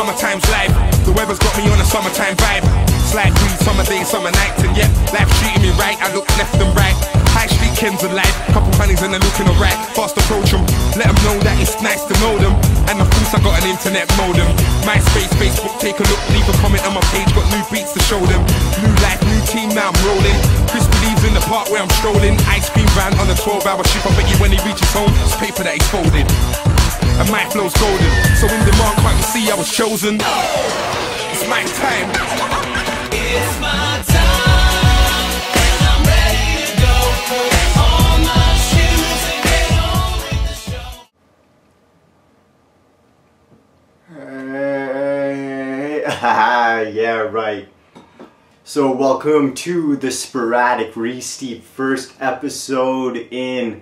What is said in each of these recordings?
Summertime's life. The weather's got me on a summertime vibe. Slide breeze, summer days, summer nights, and yep, life's treating me right. I look left and right. High street Ken's alive. Couple honeys and they're looking alright. Fast approach them, let them know that it's nice to know them. And of course I got an internet modem. MySpace, Facebook, take a look, leave a comment on my page. Got new beats to show them. New life, new team, now I'm rolling. Chris believes in the park where I'm strolling. Ice cream van on a 12-hour shift. I bet you when he reaches home, it's paper that he's folded. And my flow's golden. So in demand, can't you see I was chosen? It's my time. It's my time, and I'm ready to go. Put on my shoes and get on with the show. Hey, yeah, right. So welcome to the Sporadic Re-Steep, first episode in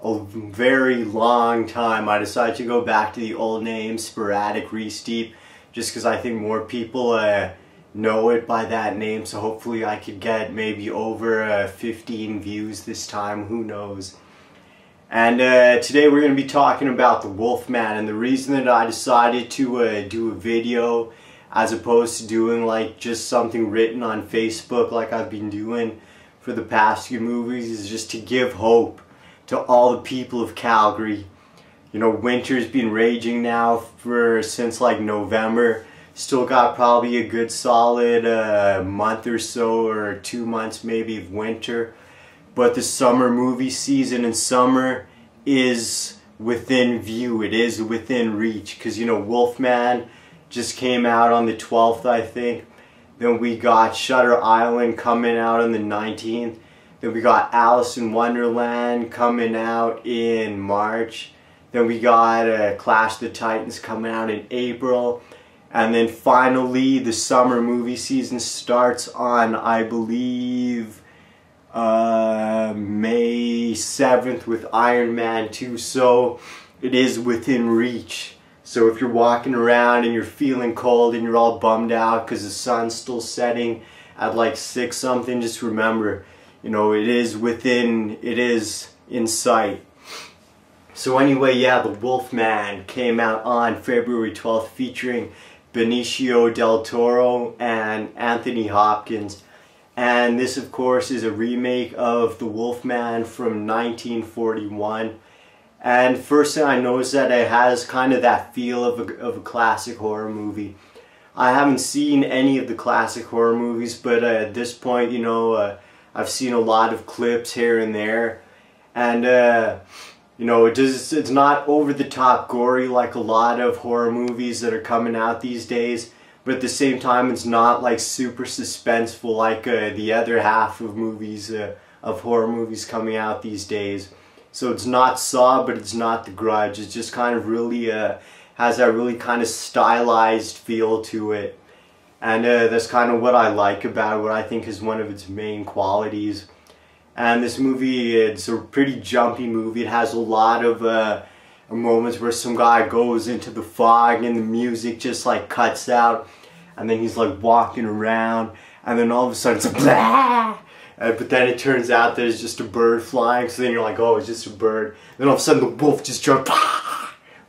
a very long time. I decided to go back to the old name, Sporadic Re-Steep, just because I think more people know it by that name, so hopefully I could get maybe over 15 views this time, who knows. And today we're going to be talking about the Wolfman, and the reason that I decided to do a video as opposed to doing like just something written on Facebook like I've been doing for the past few movies is just to give hope to all the people of Calgary. You know, winter's been raging now since like November. Still got probably a good solid month or so, or 2 months maybe of winter. But the summer movie season and summer is within view. It is within reach. Because, you know, Wolfman just came out on the 12th, I think. Then we got Shutter Island coming out on the 19th. Then we got Alice in Wonderland coming out in March. Then we got Clash of the Titans coming out in April. And then finally the summer movie season starts on, I believe, May 7th with Iron Man 2. So it is within reach. So if you're walking around and you're feeling cold and you're all bummed out because the sun's still setting at like 6 something, just remember, you know, it is in sight. So anyway, yeah, the Wolfman came out on February 12th featuring Benicio del Toro and Anthony Hopkins. And this, of course, is a remake of The Wolfman from 1941. And first thing I noticed that it has kind of that feel of a classic horror movie. I haven't seen any of the classic horror movies, but at this point, you know, I've seen a lot of clips here and there. And, you know, it's not over-the-top gory like a lot of horror movies that are coming out these days. But at the same time, it's not like super suspenseful like the other half of movies, of horror movies coming out these days. So it's not Saw, but it's not The Grudge. It just kind of really has that really kind of stylized feel to it. And that's kind of what I like about it, what I think is one of its main qualities. And this movie, it's a pretty jumpy movie. It has a lot of moments where some guy goes into the fog and the music just like cuts out. And then he's like walking around. And then all of a sudden it's like, blah! But then it turns out there's just a bird flying. So then you're like, oh, it's just a bird. Then all of a sudden the wolf just jumped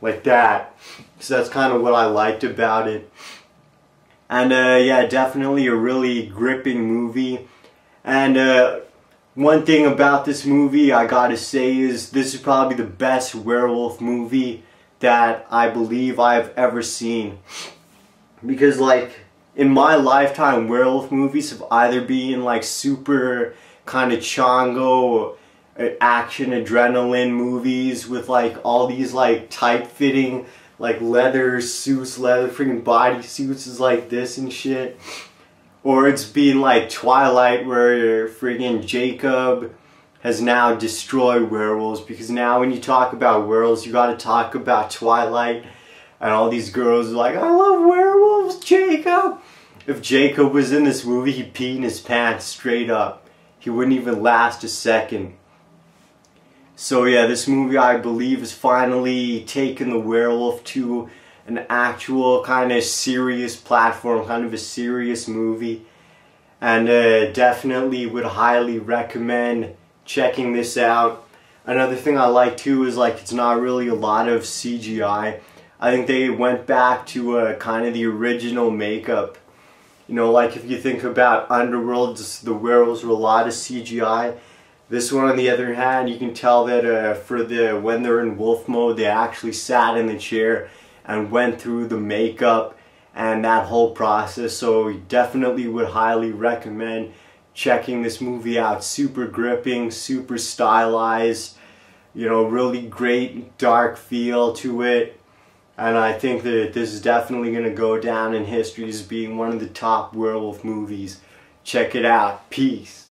like that. So that's kind of what I liked about it. And yeah, definitely a really gripping movie. And one thing about this movie I gotta say is this is probably the best werewolf movie that I believe I've ever seen. Because like, in my lifetime, werewolf movies have either been like super kind of chongo action adrenaline movies with like all these like tight-fitting like leather suits, leather freaking body suits is like this and shit. Or it's been like Twilight where friggin' Jacob has now destroyed werewolves, because now when you talk about werewolves you gotta talk about Twilight, and all these girls are like, I love werewolves, Jacob. If Jacob was in this movie, he'd pee in his pants straight up. He wouldn't even last a second. So yeah, this movie I believe has finally taken the werewolf to an actual kind of serious platform, kind of a serious movie. And definitely would highly recommend checking this out. Another thing I like too is like it's not really a lot of CGI. I think they went back to kind of the original makeup. You know, like if you think about Underworld, the werewolves were a lot of CGI. This one, on the other hand, you can tell that when they're in wolf mode, they actually sat in the chair and went through the makeup and that whole process. So definitely would highly recommend checking this movie out. Super gripping, super stylized, you know, really great dark feel to it. And I think that this is definitely going to go down in history as being one of the top werewolf movies. Check it out. Peace.